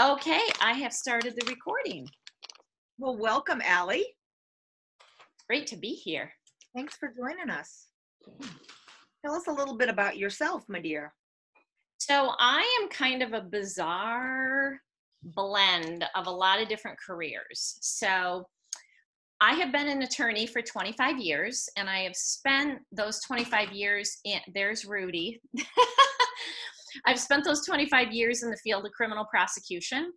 Okay, I have started the recording. Well, welcome, Allie. Great to be here. Thanks for joining us. Tell us a little bit about yourself, my dear. So I am kind of a bizarre blend of a lot of different careers. So I have been an attorney for 25 years, and I have spent those 25 years there's Rudy. I've spent those 25 years in the field of criminal prosecution.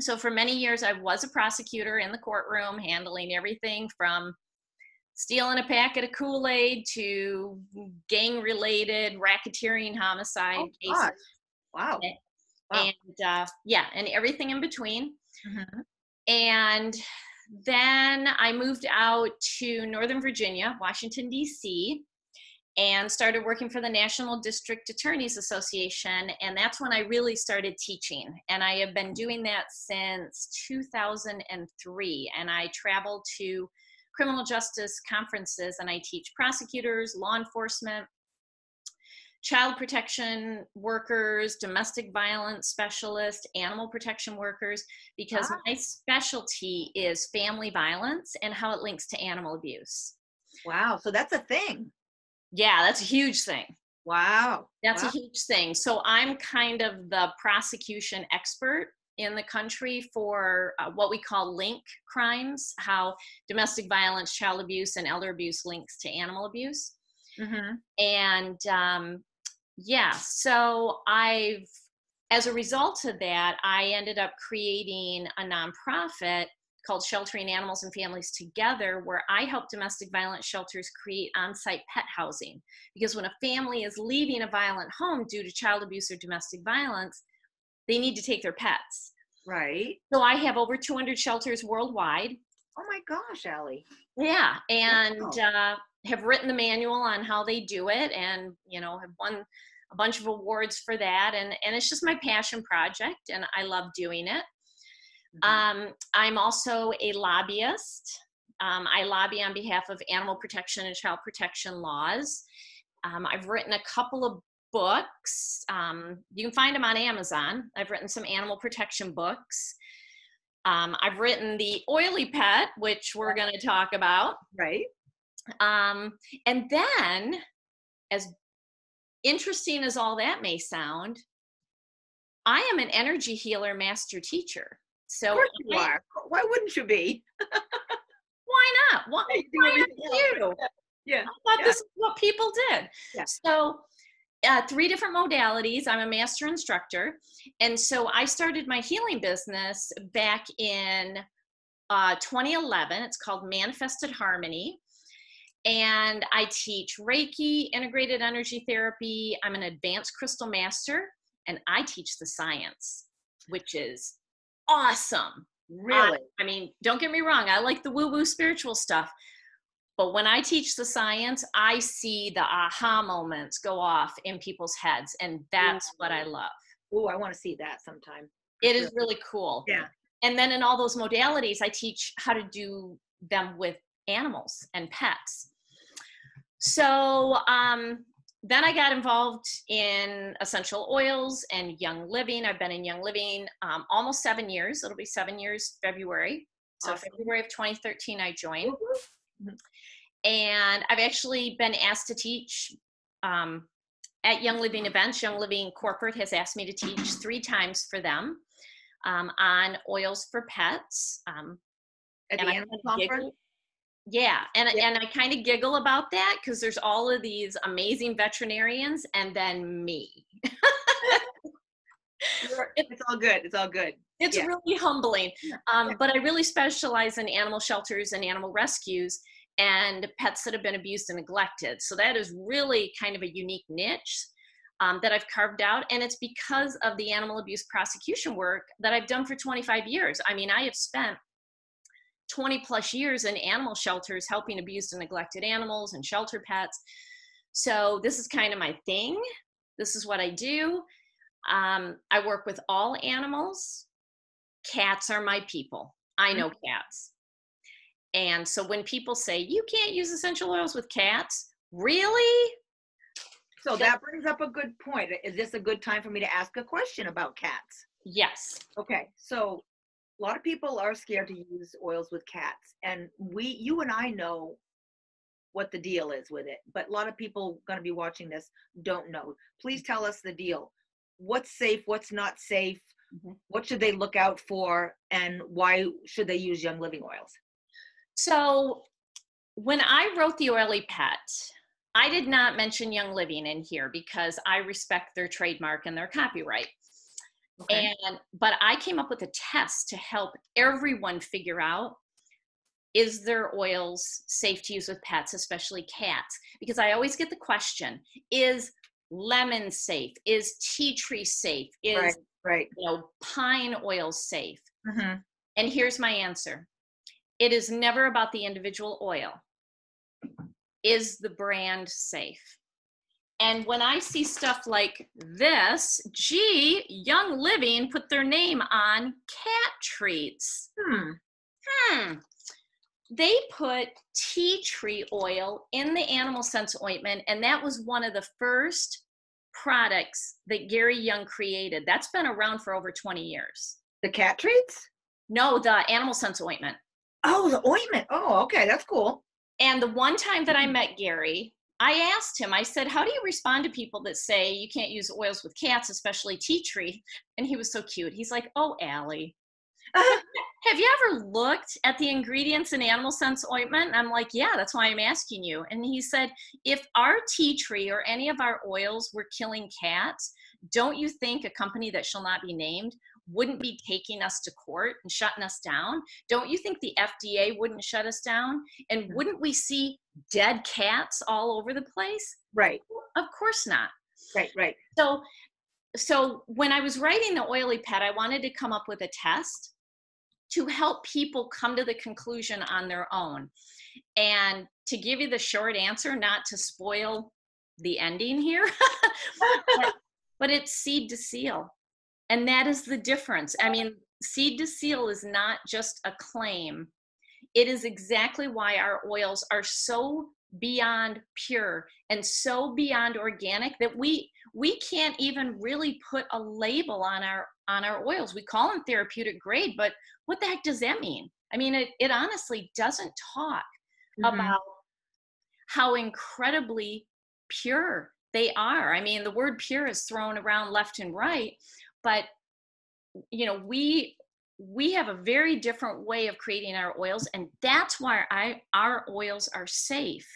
So for many years, I was a prosecutor in the courtroom, handling everything from stealing a packet of Kool-Aid to gang-related racketeering homicide cases. Gosh. Wow. And everything in between. Mm-hmm. And then I moved out to Northern Virginia, Washington, D.C., and started working for the National District Attorneys Association. And that's when I really started teaching. And I have been doing that since 2003. And I travel to criminal justice conferences, and I teach prosecutors, law enforcement, child protection workers, domestic violence specialists, animal protection workers, because my specialty is family violence and how it links to animal abuse. Wow. So that's a thing. Yeah, that's a huge thing. Wow. That's a huge thing. So I'm kind of the prosecution expert in the country for what we call link crimes, how domestic violence, child abuse, and elder abuse links to animal abuse. Mm-hmm. And so as a result of that, I ended up creating a nonprofit called Sheltering Animals and Families Together, where I help domestic violence shelters create on-site pet housing. Because when a family is leaving a violent home due to child abuse or domestic violence, they need to take their pets. Right. So I have over 200 shelters worldwide. Oh my gosh, Allie. Yeah, and have written the manual on how they do it, and have won a bunch of awards for that. And it's just my passion project, and I love doing it. Mm-hmm. I'm also a lobbyist. I lobby on behalf of animal protection and child protection laws. I've written a couple of books. You can find them on Amazon. I've written some animal protection books. I've written The Oily Pet, which we're going to talk about. Right. And then, as interesting as all that may sound, I am an energy healer master teacher. So of course you are. Why wouldn't you be? Why not? Why not you? Yeah. I thought this is what people did. Yeah. So 3 different modalities. I'm a master instructor. And so I started my healing business back in 2011. It's called Manifested Harmony. And I teach Reiki, integrated energy therapy. I'm an advanced crystal master, and I teach the science, which is awesome. Really? I mean, don't get me wrong. I like the woo-woo spiritual stuff. But when I teach the science, I see the aha moments go off in people's heads. And that's what I love. Oh, I want to see that sometime. It is really cool. Yeah. And then in all those modalities, I teach how to do them with animals and pets. So then I got involved in essential oils and Young Living. I've been in Young Living almost 7 years. It'll be 7 years February. So awesome. February of 2013, I joined. Mm-hmm. And I've actually been asked to teach at Young Living events. Young Living Corporate has asked me to teach 3 times for them on oils for pets. At the animal conference? Yeah, and I kind of giggle about that because there's all of these amazing veterinarians and then me. It's all good. It's all good. It's really humbling. But I really specialize in animal shelters and animal rescues and pets that have been abused and neglected. So that is really kind of a unique niche that I've carved out. And it's because of the animal abuse prosecution work that I've done for 25 years. I mean, I have spent 20 plus years in animal shelters helping abused and neglected animals and shelter pets. So this is kind of my thing. This is what I do. I work with all animals. Cats are my people. I know cats. And so when people say, you can't use essential oils with cats, really? So that brings up a good point. Is this a good time for me to ask a question about cats? Yes. Okay, so a lot of people are scared to use oils with cats, and you and I know what the deal is with it, but a lot of people going to be watching this don't know. Please tell us the deal. What's safe, what's not safe, Mhm. what should they look out for, and why should they use Young Living oils? So when I wrote The Oily Pet, I did not mention Young Living in here because I respect their trademark and their copyright. Okay. But I came up with a test to help everyone figure out, is their oils safe to use with pets, especially cats? Because I always get the question, is lemon safe? Is tea tree safe? Right, Is, right. pine oil safe? Mm-hmm. And here's my answer. It is never about the individual oil. Is the brand safe? And when I see stuff like this, gee, Young Living put their name on cat treats. They put tea tree oil in the Animal Sense ointment, and that was one of the first products that Gary Young created. That's been around for over 20 years. The cat treats? No, the Animal Sense ointment. Oh, the ointment. Oh, okay, that's cool. And the one time that I met Gary, I asked him, I said, how do you respond to people that say you can't use oils with cats, especially tea tree? And he was so cute. He's like, oh, Allie, have you ever looked at the ingredients in Animal Sense ointment? And I'm like, yeah, that's why I'm asking you. And he said, if our tea tree or any of our oils were killing cats, don't you think a company that shall not be named wouldn't be taking us to court and shutting us down? Don't you think the FDA wouldn't shut us down? And wouldn't we see dead cats all over the place? Right. Of course not. Right, right. So when I was writing The Oily Pet, I wanted to come up with a test to help people come to the conclusion on their own. And to give you the short answer, not to spoil the ending here, but it's seed to seal. And that is the difference. I mean, seed to seal is not just a claim. It is exactly why our oils are so beyond pure and so beyond organic that we can't even really put a label on our oils. We call them therapeutic grade, but what the heck does that mean? I mean, it honestly doesn't talk about how incredibly pure they are. I mean, the word pure is thrown around left and right, but we have a very different way of creating our oils, and that's why our oils are safe.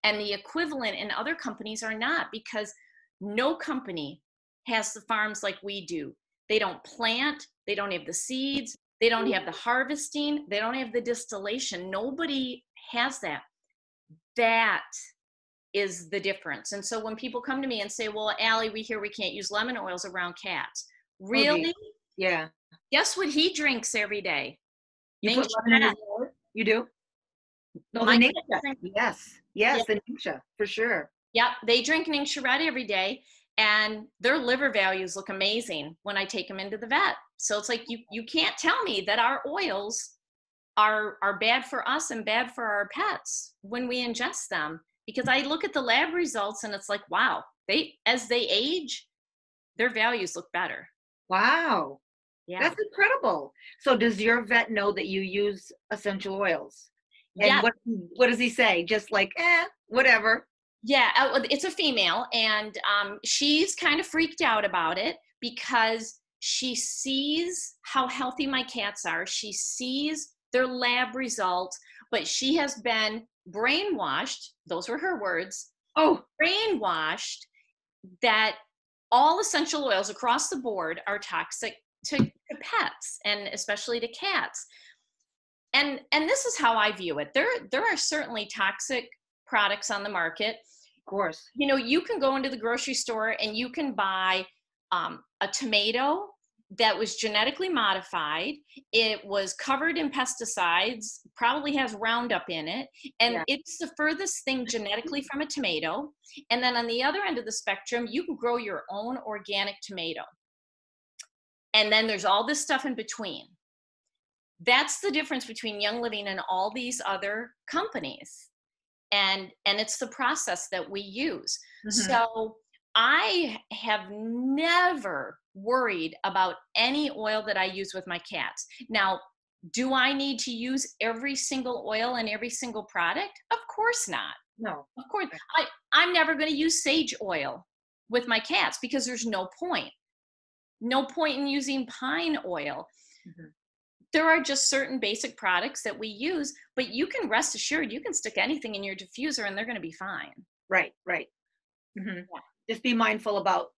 And the equivalent in other companies are not, because no company has the farms like we do. They don't plant, they don't have the seeds, they don't have the harvesting, they don't have the distillation. Nobody has that. That is the difference. And so when people come to me and say, well, Allie, we hear we can't use lemon oils around cats. Really? Oh, yeah. Guess what he drinks every day? You put lemon in his water? You do? No, the Ningxia. Yes, the Ningxia, for sure. Yep, they drink Ningxia Red every day, and their liver values look amazing when I take them into the vet. So it's like you can't tell me that our oils are bad for us and bad for our pets when we ingest them, because I look at the lab results and it's like, wow, as they age, their values look better. Wow. Yeah. That's incredible. So does your vet know that you use essential oils? And Yeah. what does he say? Just like, whatever. Yeah, it's a female, and she's kind of freaked out about it because she sees how healthy my cats are. She sees their lab results, but she has been brainwashed. Those were her words. Oh, brainwashed that all essential oils across the board are toxic to pets, and especially to cats. And this is how I view it. There are certainly toxic products on the market. Of course. You can go into the grocery store and you can buy a tomato that was genetically modified. It was covered in pesticides, probably has Roundup in it, and it's the furthest thing genetically from a tomato. And then on the other end of the spectrum, you can grow your own organic tomato. And then there's all this stuff in between. That's the difference between Young Living and all these other companies. And it's the process that we use. So I have never worried about any oil that I use with my cats. Now, do I need to use every single oil in every single product? Of course not. No. Of course. I'm never going to use sage oil with my cats because there's no point. No point in using pine oil. Mhm. There are just certain basic products that we use, but you can rest assured you can stick anything in your diffuser and they're going to be fine. Right, right. Yeah. Just be mindful about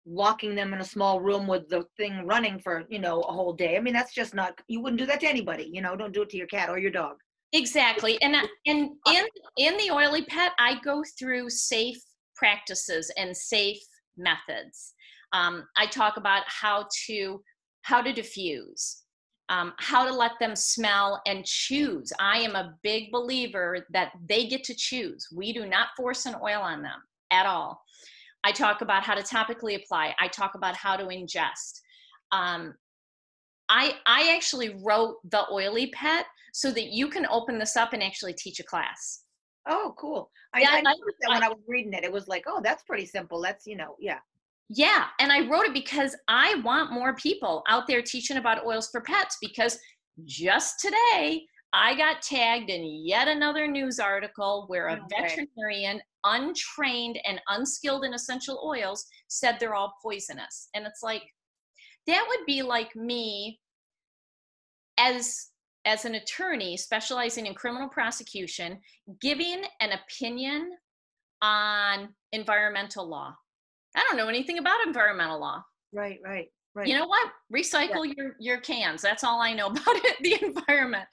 locking them in a small room with the thing running for, a whole day. I mean, that's just not, you wouldn't do that to anybody, don't do it to your cat or your dog. Exactly. And in the Oily Pet, I go through safe practices and safe methods. I talk about how to diffuse, how to let them smell and choose. I am a big believer that they get to choose. We do not force an oil on them at all. I talk about how to topically apply. I talk about how to ingest. I actually wrote the Oily Pet so that you can open this up and actually teach a class. Oh, cool. Yeah, I noticed that when I was reading it, it was like, oh, that's pretty simple. That's, yeah. Yeah, and I wrote it because I want more people out there teaching about oils for pets, because just today I got tagged in yet another news article where a veterinarian, untrained and unskilled in essential oils, said they're all poisonous. And it's like, that would be like me as an attorney specializing in criminal prosecution, giving an opinion on environmental law. I don't know anything about environmental law. Right. You know what? Recycle your cans. That's all I know about it, the environment.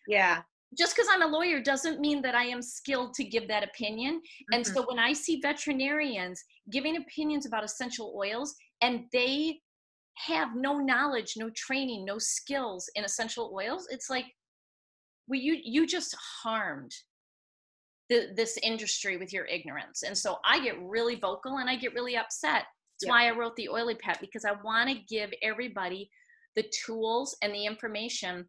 Yeah. Just because I'm a lawyer doesn't mean that I am skilled to give that opinion. Mm-hmm. And so when I see veterinarians giving opinions about essential oils and they have no knowledge, no training, no skills in essential oils, it's like, well, you just harmed this industry with your ignorance. And so I get really vocal and I get really upset. That's why I wrote the Oily Pet, because I want to give everybody the tools and the information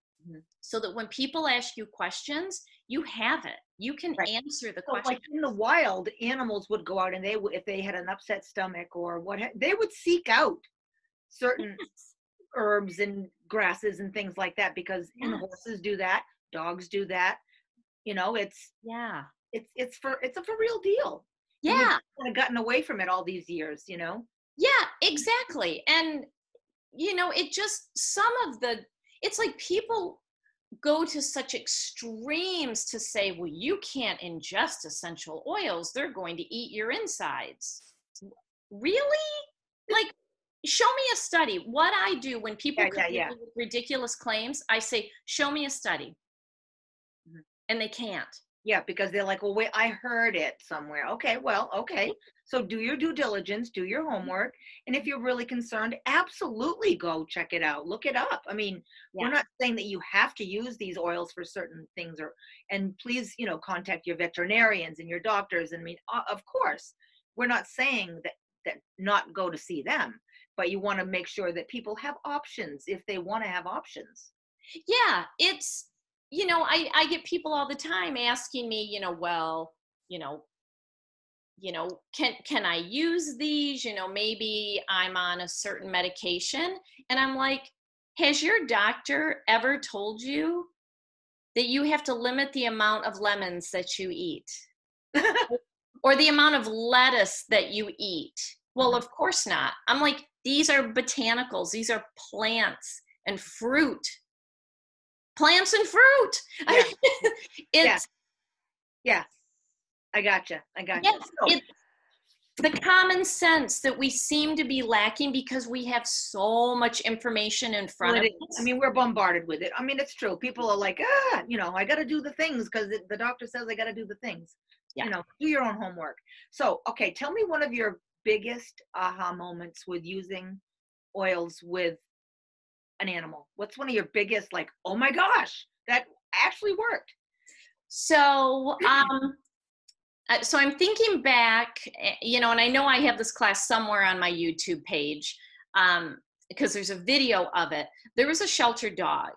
so that when people ask you questions, you have it. You can answer the question. Like in the wild, animals would go out and if they had an upset stomach or they would seek out certain herbs and grasses and things like that, because and horses do that, dogs do that. It's a for real deal. Yeah. And we've kind of gotten away from it all these years, Yeah, exactly. And it just, it's like people go to such extremes to say, well, you can't ingest essential oils, they're going to eat your insides. Really? Like, show me a study. What I do when people come with ridiculous claims, I say, show me a study. And they can't. Yeah, because they're like, well, wait, I heard it somewhere. Okay, well, okay. So do your due diligence, do your homework. And if you're really concerned, absolutely go check it out. Look it up. I mean, we're not saying that you have to use these oils for certain things, and please, contact your veterinarians and your doctors. And I mean, of course, we're not saying that not go to see them, but you want to make sure that people have options if they want to have options. Yeah, it's, I get people all the time asking me, can I use these? Maybe I'm on a certain medication. And I'm like, has your doctor ever told you that you have to limit the amount of lemons that you eat? Or the amount of lettuce that you eat? Well, of course not. I'm like, these are botanicals. These are plants and fruit. Plants and fruit. Yeah. I gotcha. Yes, it's the common sense that we seem to be lacking because we have so much information in front of us. I mean, we're bombarded with it. I mean, it's true. People are like, I got to do the things because the doctor says I got to do the things. Yeah. Do your own homework. So, okay, tell me one of your biggest aha moments with using oils with an animal. What's one of your biggest, like, oh my gosh, that actually worked? So I'm thinking back, and I know I have this class somewhere on my YouTube page, because there's a video of it. There was a shelter dog.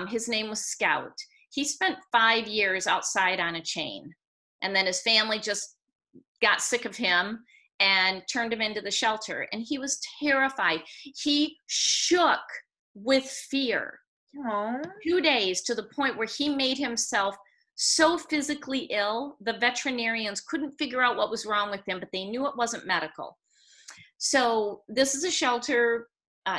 His name was Scout. He spent 5 years outside on a chain, and then his family just got sick of him and turned him into the shelter. And he was terrified. He shook with fear. Aww. 2 days, to the point where he made himself so physically ill, the veterinarians couldn't figure out what was wrong with him, but they knew it wasn't medical. So this is a shelter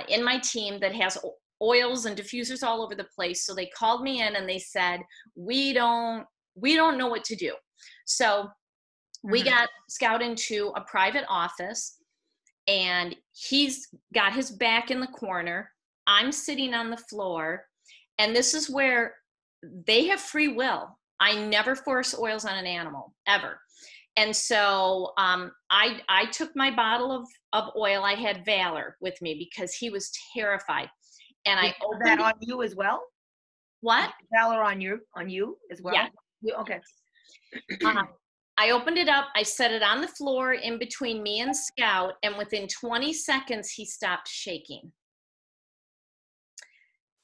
in my team that has oils and diffusers all over the place. So they called me in and they said, we don't know what to do. So we got Scout into a private office, and he's got his back in the corner. I'm sitting on the floor, and this is where they have free will. I never force oils on an animal, ever. And so I took my bottle of oil. I had Valor with me because he was terrified. And I opened that on you as well. What? Valor on you as well. Yeah. Okay. I opened it up. I set it on the floor in between me and Scout, and within 20 seconds, he stopped shaking.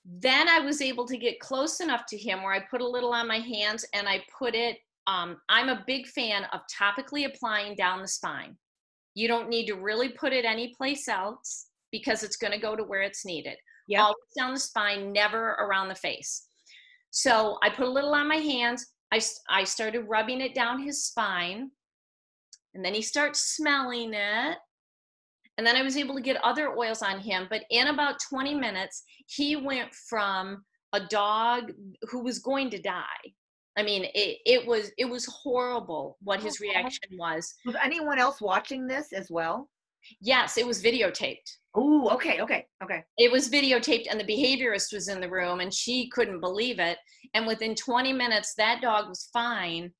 Then I was able to get close enough to him where I put a little on my hands, and I put it, I'm a big fan of topically applying down the spine. You don't need to really put it anyplace else because it's going to go to where it's needed. Yep. Always down the spine, never around the face. So I put a little on my hands. I started rubbing it down his spine, and then he starts smelling it. And then I was able to get other oils on him. But in about 20 minutes, he went from a dog who was going to die. I mean, it was horrible what his reaction was. Was anyone else watching this as well? Yes, it was videotaped. Oh, okay. It was videotaped, and the behaviorist was in the room, and she couldn't believe it. And within 20 minutes, that dog was fine.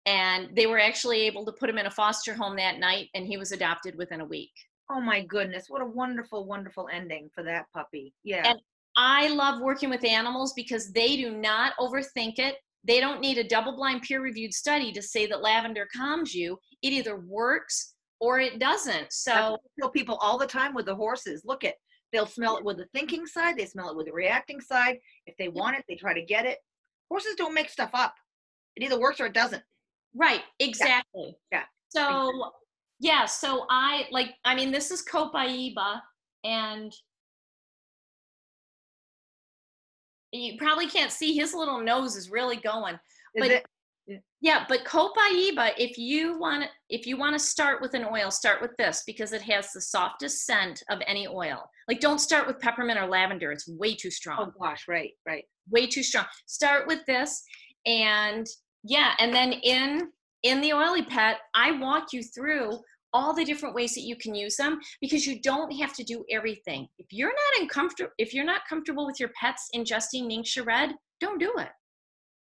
And they were actually able to put him in a foster home that night, and he was adopted within a week. Oh my goodness, what a wonderful, wonderful ending for that puppy. Yeah. And I love working with animals because they do not overthink it. They don't need a double-blind peer-reviewed study to say that lavender calms you. It either works or it doesn't. So I tell people all the time with the horses, look at, they'll smell it with the thinking side, they smell it with the reacting side. If they want it, they try to get it. Horses don't make stuff up. It either works or it doesn't. Right, exactly. Yeah. So yeah, so this is Copaiba, and you probably can't see, his little nose is really going. But yeah, but Copaiba, if you want to start with an oil, start with this because it has the softest scent of any oil. Like, don't start with peppermint or lavender. It's way too strong. Oh gosh, right. Way too strong. Start with this, and yeah, and then in the Oily Pet, I walk you through all the different ways that you can use them because you don't have to do everything. If you're not comfortable with your pets ingesting Ningxia Red, don't do it.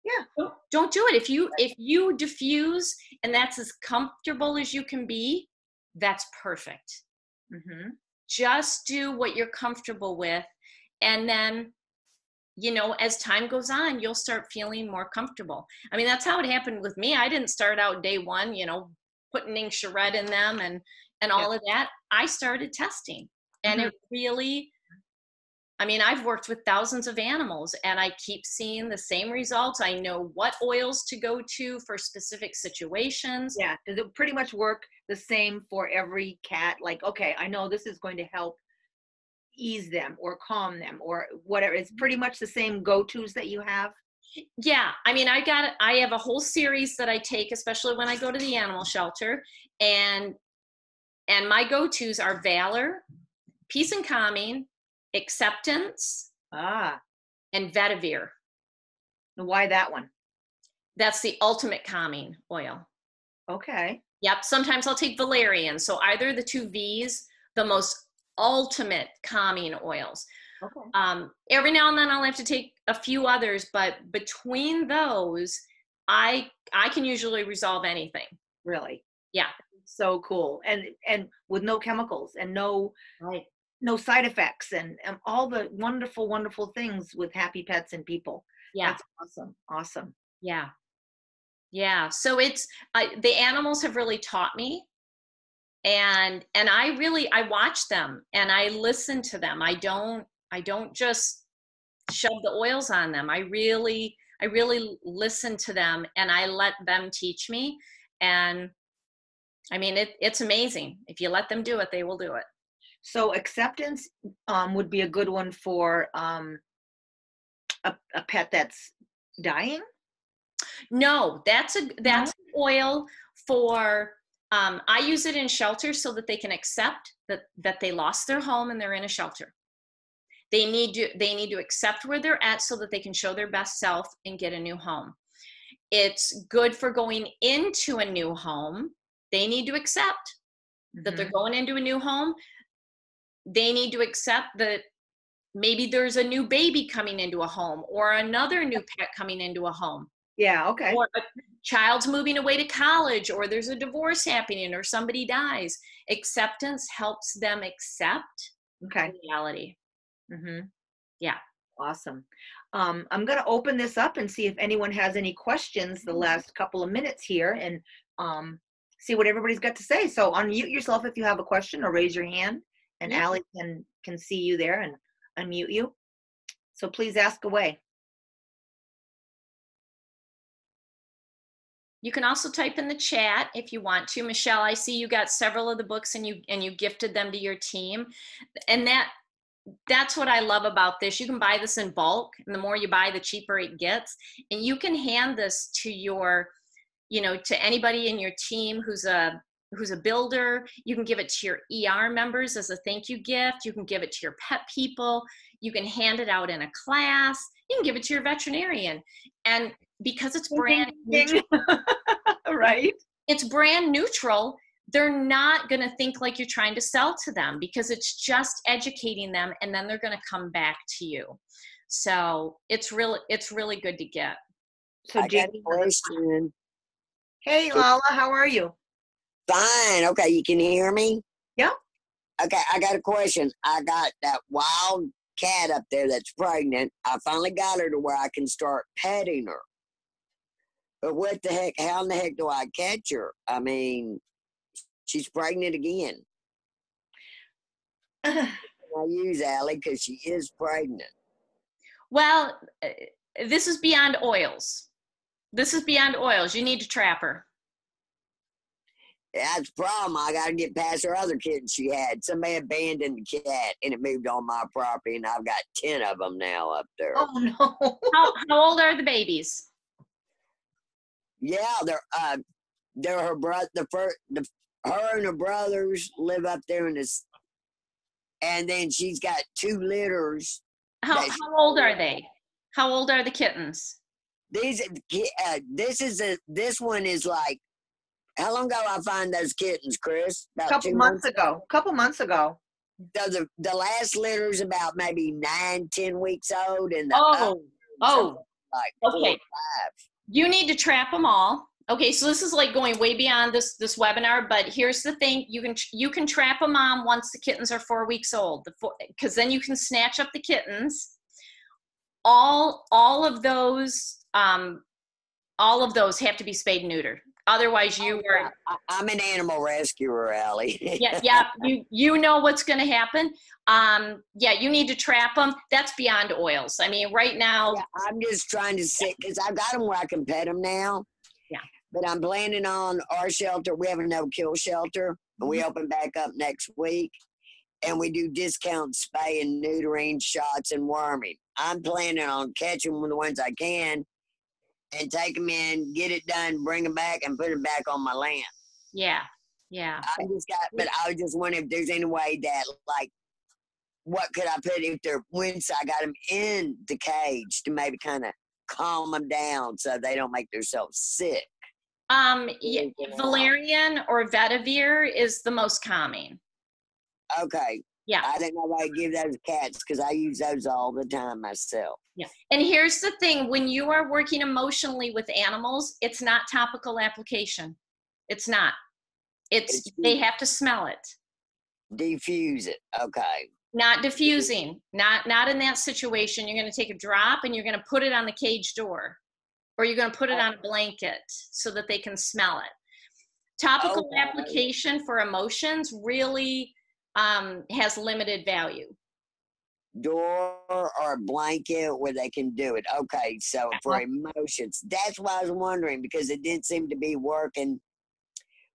Yeah. Don't do it. If you diffuse and that's as comfortable as you can be, that's perfect. Mm-hmm. Just do what you're comfortable with. And then, as time goes on, you'll start feeling more comfortable. I mean, that's how it happened with me. I didn't start out day one, putting Ningxia Red in them and all of that. I started testing, and it really, I've worked with thousands of animals, and I keep seeing the same results. I know what oils to go to for specific situations. Yeah. Does it pretty much work the same for every cat? Like, okay, I know this is going to help ease them or calm them or whatever. It's pretty much the same go-tos that you have. Yeah. I have a whole series that I take, especially when I go to the animal shelter, and my go-tos are Valor, Peace and Calming, Acceptance, and Vetiver. Why that one? That's the ultimate calming oil. Okay. Yep. Sometimes I'll take Valerian. So either the two V's, the most ultimate calming oils. Okay. Every now and then I'll have to take a few others, but between those, I can usually resolve anything. Really? Yeah. So cool. And with no chemicals and no side effects and all the wonderful, wonderful things with happy pets and people. Yeah. That's awesome. Yeah. Yeah. So it's, the animals have really taught me, and I watch them and I listen to them. I don't just shove the oils on them. I really listen to them, and I let them teach me. And I mean, it's amazing. If you let them do it, they will do it. So acceptance would be a good one for a pet that's dying. No, that's No? an oil for. I use it in shelters so that they can accept that they lost their home and they're in a shelter. They need to accept where they're at so that they can show their best self and get a new home. It's good for going into a new home. They need to accept that they're going into a new home. They need to accept that maybe there's a new baby coming into a home or another new pet coming into a home. Yeah, okay. Or a child's moving away to college, or there's a divorce happening, or somebody dies. Acceptance helps them accept reality. Yeah. Awesome. I'm going to open this up and see if anyone has any questions the last couple of minutes here, and see what everybody's got to say. So unmute yourself if you have a question, or raise your hand, and Allie can see you there and unmute you. So please ask away. You can also type in the chat if you want to. Michelle, I see you got several of the books and you gifted them to your team. And that's what I love about this. You can buy this in bulk, and the more you buy, the cheaper it gets. And you can hand this to to anybody in your team who's a builder. You can give it to your ER members as a thank you gift. You can give it to your pet people. You can hand it out in a class. You can give it to your veterinarian. And because it's brand neutral, right? It's brand neutral. They're not going to think like you're trying to sell to them, because it's just educating them, and then they're going to come back to you. So it's really good to get. So I got a question. Hey, Lala, how are you? Fine. Okay, you can hear me? Yeah. Okay, I got a question. I got that wild cat up there that's pregnant. I finally got her to where I can start petting her. But what the heck, how in the heck do I catch her? I mean, she's pregnant again. I use Allie because she is pregnant. Well, this is beyond oils. You need to trap her. That's the problem. I got to get past her other kittens she had. Somebody abandoned the cat and it moved on my property, and I've got 10 of them now up there. Oh, no. How old are the babies? Yeah, they're her brother. Her and her brothers live up there in this, and then she's got 2 litters. How old are they? How old are the kittens? This one is like, how long ago I find those kittens, Chris? About couple months ago. The last litter is about maybe 9-10 weeks old, and like 4 or 5. You need to trap them all. Okay, so this is like going way beyond this webinar, but here's the thing: you can trap a mom once the kittens are 4 weeks old, because then you can snatch up the kittens. All of those have to be spayed and neutered. Otherwise, I'm an animal rescuer, Allie. yeah. You know what's going to happen. You need to trap them. That's beyond oils. I mean, right now. Yeah, I'm just trying to sit, because I've got them where I can pet them now. Yeah. But I'm planning on our shelter. We have a no-kill shelter, and we open back up next week. And we do discount spay and neutering, shots, and worming. I'm planning on catching the ones I can and take them in, get it done, bring them back, and put them back on my land. Yeah. But I was just wondering if there's any way that, like, what could I put if they're, once I got them in the cage, to maybe kind of calm them down so they don't make themselves sick. Valerian or vetiver is the most calming. Okay. Yeah. I didn't know I give those cats, because I use those all the time myself. Yeah. And here's the thing: when you are working emotionally with animals, it's not topical application. It's not. They have to smell it. Diffuse it. Okay. Not diffusing. Not in that situation. You're going to take a drop and you're going to put it on the cage door, or you're going to put it on a blanket so that they can smell it. Topical application for emotions really has limited value. Door or a blanket where they can do it. Okay, so for emotions, that's why I was wondering, because it didn't seem to be working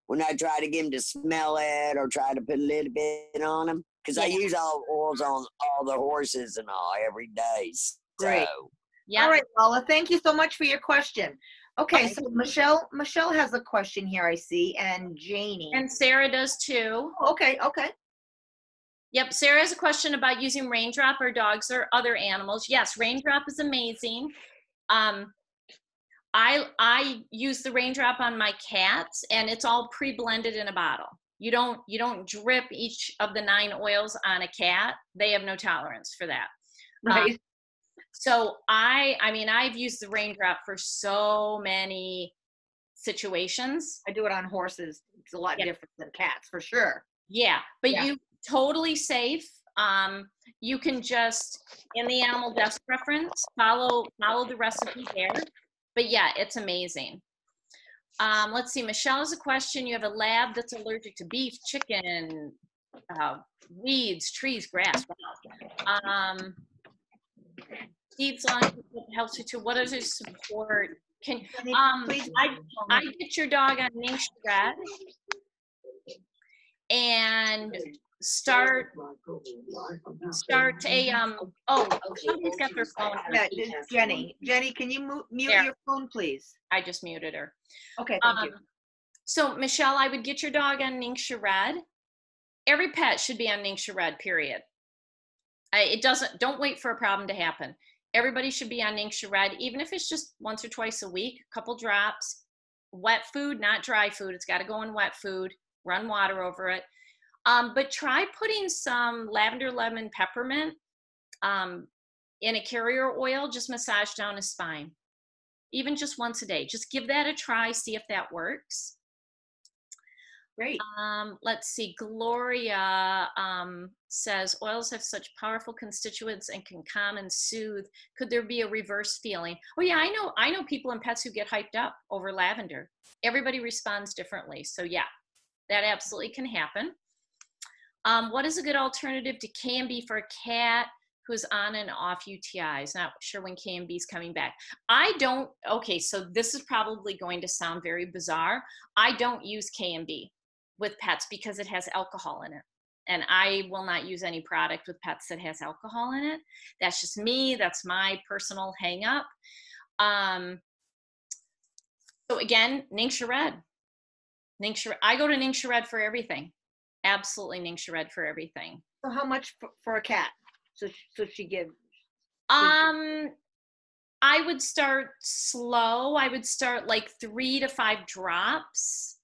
when I try to get them to smell it or try to put a little bit on them. Because I use all oils on all the horses and all every day. Great. So, Yeah. All right, Paula, thank you so much for your question. Okay, so Michelle has a question here, I see, and Janie. And Sarah does too. Okay. Yep, Sarah has a question about using Raindrop or dogs or other animals. Yes, Raindrop is amazing. I use the Raindrop on my cats, and it's all pre-blended in a bottle. You don't drip each of the 9 oils on a cat. They have no tolerance for that. Right. So I've used the Raindrop for so many situations. I do it on horses. It's a lot different than cats, for sure. Yeah, but you totally safe. You can just, in the animal desk reference, follow the recipe there. But yeah, it's amazing. Let's see, Michelle has a question. You have a lab that's allergic to beef, chicken, weeds, trees, grass. Wow. Steve's on helps you too. What is your support? Can I get your dog on Ning Shred and start a somebody's got their phone. Yeah, Jenny, can you mute your phone, please? I just muted her. Okay, thank you. So Michelle, I would get your dog on Ning Shred. Every pet should be on Ning Shred, period. Don't wait for a problem to happen. Everybody should be on Ning Shred, even if it's just once or twice a week, a couple drops. Wet food, not dry food. It's got to go in wet food. Run water over it. But try putting some lavender, lemon, peppermint in a carrier oil, just massage down his spine. Even just once a day. Just give that a try, see if that works. Great. Let's see, Gloria says, oils have such powerful constituents and can calm and soothe. Could there be a reverse feeling? Oh yeah, I know people and pets who get hyped up over lavender. Everybody responds differently. So yeah, that absolutely can happen. What is a good alternative to KMB for a cat who's on and off UTIs? Not sure when KMB is coming back. Okay, so this is probably going to sound very bizarre. I don't use KMB with pets because it has alcohol in it. And I will not use any product with pets that has alcohol in it. That's just me. That's my personal hang up. So again, Ning Shred. I go to Ning Shred for everything. Absolutely Ning Shred for everything. So how much for a cat? So she gives? I would start slow. I would start like 3 to 5 drops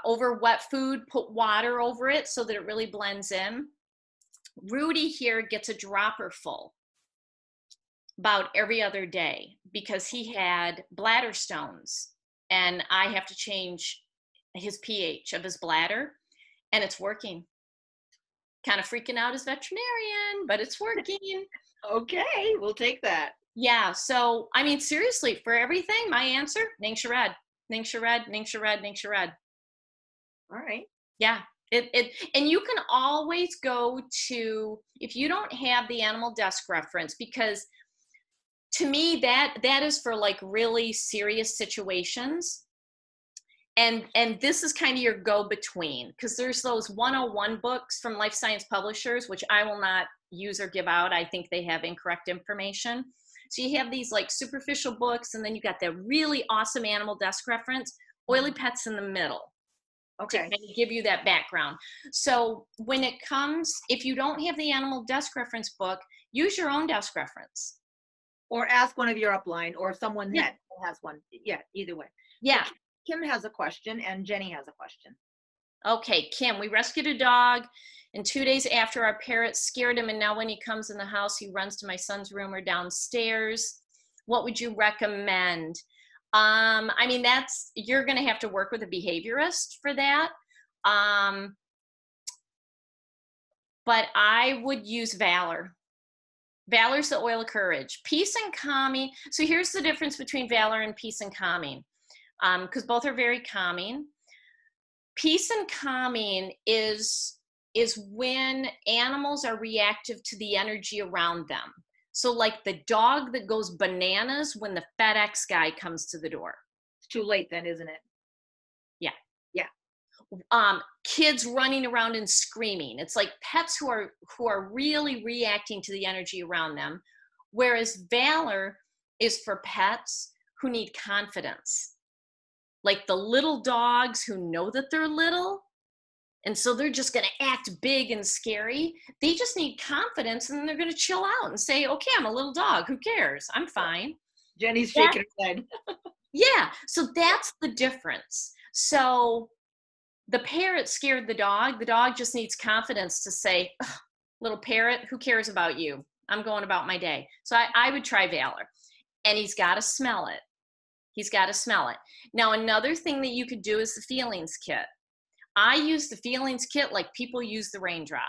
over wet food. Put water over it so that it really blends in. Rudy here gets a dropper full about every other day because he had bladder stones, and I have to change his pH of his bladder, and it's working. Kind of freaking out his veterinarian, but it's working. Okay, we'll take that. Yeah, so I mean, seriously, for everything, my answer, Ning Shred, Ning Shred, Ning Shred, Ning Shred. All right. Yeah, and you can always go to, if you don't have the animal desk reference, because to me that is for like really serious situations. And this is kind of your go-between, because there's those 101 books from Life Science Publishers, which I will not use or give out. I think they have incorrect information. So you have these like superficial books, and then you got that really awesome animal desk reference, Oily Pets in the middle. Okay. To kind of give you that background. So when it comes, if you don't have the animal desk reference book, use your own desk reference. Or ask one of your upline or someone that has one. Yeah, either way. Yeah. So Kim has a question and Jenny has a question. Okay, Kim, we rescued a dog, and 2 days after our parrot scared him, and now when he comes in the house, he runs to my son's room or downstairs. What would you recommend? I mean, you're going to have to work with a behaviorist for that. But I would use Valor. Valor's the oil of courage. Peace and calming. So here's the difference between Valor and peace and calming, because both are very calming. Peace and calming is when animals are reactive to the energy around them. So like the dog that goes bananas when the FedEx guy comes to the door. It's too late then, isn't it? Yeah. Yeah. kids running around and screaming. It's like pets who are really reacting to the energy around them, whereas valor is for pets who need confidence, like the little dogs who know that they're little, and so they're just going to act big and scary. They just need confidence, and then they're going to chill out and say, okay, I'm a little dog, who cares, I'm fine. Jenny's shaking her head. Yeah, so that's the difference. So the parrot scared the dog just needs confidence to say, little parrot, who cares about you, I'm going about my day. So I would try valor, and he's got to smell it. Now, another thing that you could do is the feelings kit. I use the feelings kit like people use the Raindrop.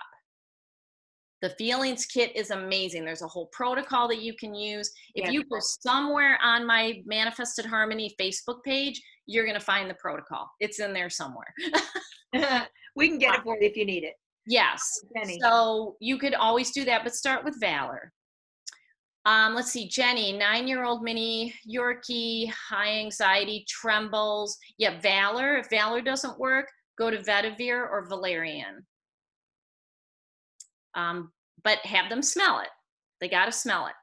The feelings kit is amazing. There's a whole protocol that you can use. If you go somewhere on my Manifested Harmony Facebook page, you're going to find the protocol. It's in there somewhere. We can get it for you if you need it. Yes. Jenny. So you could always do that, but start with valor. Let's see, Jenny, 9-year-old mini Yorkie, high anxiety, trembles. Yeah, valor. If valor doesn't work, go to Vetiver or Valerian. But have them smell it. They got to smell it.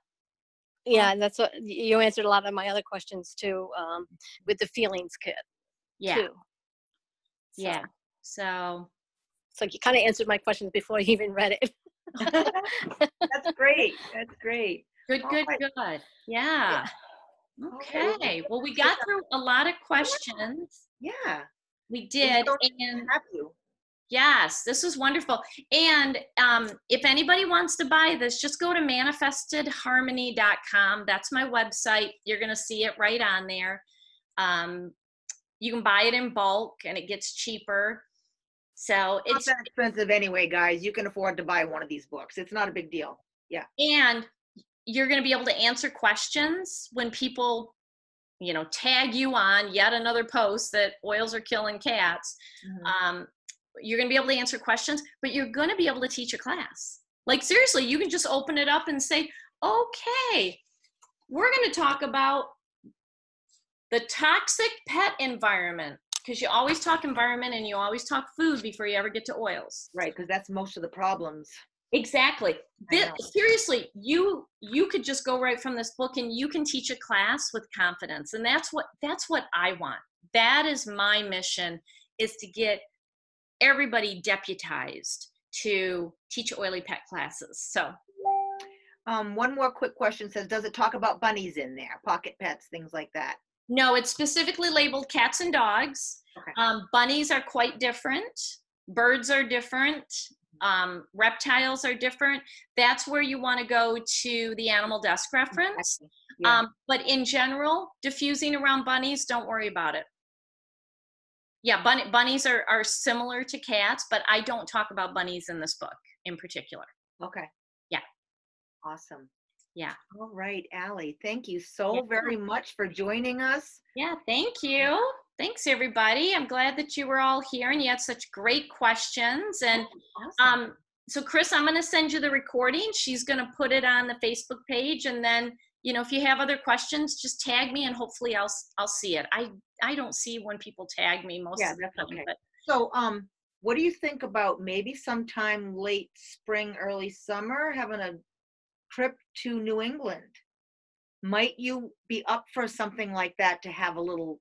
Yeah, and that's what you answered a lot of my other questions too, with the feelings kit. Yeah. Too. Yeah. So you kind of answered my questions before you even read it. That's great. Good. Yeah. Okay. Well, we got through a lot of questions. Yeah. We did. And have you. Yes, this was wonderful. And if anybody wants to buy this, just go to manifestedharmony.com. That's my website. You're going to see it right on there. You can buy it in bulk, and it gets cheaper. So It's not that expensive anyway, guys. You can afford to buy one of these books. It's not a big deal. Yeah. And you're going to be able to answer questions when people, tag you on yet another post that oils are killing cats. Mm-hmm. You're going to be able to answer questions, but you're going to be able to teach a class. Like, seriously, you can just open it up and say, okay, we're going to talk about the toxic pet environment, because you always talk environment and you always talk food before you ever get to oils. Right, because that's most of the problems. Exactly. Seriously, you could just go right from this book and you can teach a class with confidence. And that's what I want. That is my mission, is to get everybody deputized to teach oily pet classes. So one more quick question says, does it talk about bunnies in there, pocket pets, things like that? No, it's specifically labeled cats and dogs. Okay. Bunnies are quite different. Birds are different. Reptiles are different. That's where you want to go to the animal desk reference. Yeah. But in general, diffusing around bunnies, don't worry about it. Yeah, bunnies are similar to cats, but I don't talk about bunnies in this book in particular. Okay. Yeah. Awesome. Yeah. All right, Allie, thank you so very much for joining us. Yeah, thank you. Thanks, everybody. I'm glad that you were all here and you had such great questions. And awesome. So Chris, I'm going to send you the recording. She's going to put it on the Facebook page, and then, if you have other questions, just tag me and hopefully I'll see it. I don't see when people tag me most of the time. Okay. But. So what do you think about maybe sometime late spring, early summer, having a trip to New England? Might you be up for something like that, to have a little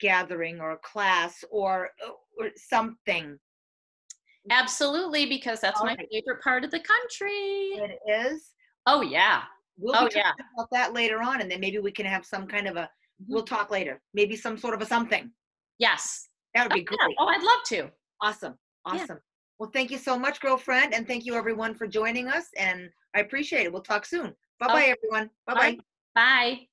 gathering or a class or something? Absolutely, because that's my favorite part of the country. It is? Oh, yeah. We'll be talking about that later on, and then maybe we can have some kind of we'll talk later, maybe some sort of a something. Yes. That would be great. Yeah. Oh, I'd love to. Awesome. Yeah. Well, thank you so much, girlfriend, and thank you everyone for joining us, and I appreciate it. We'll talk soon. Bye-bye, everyone. Bye-bye. Bye.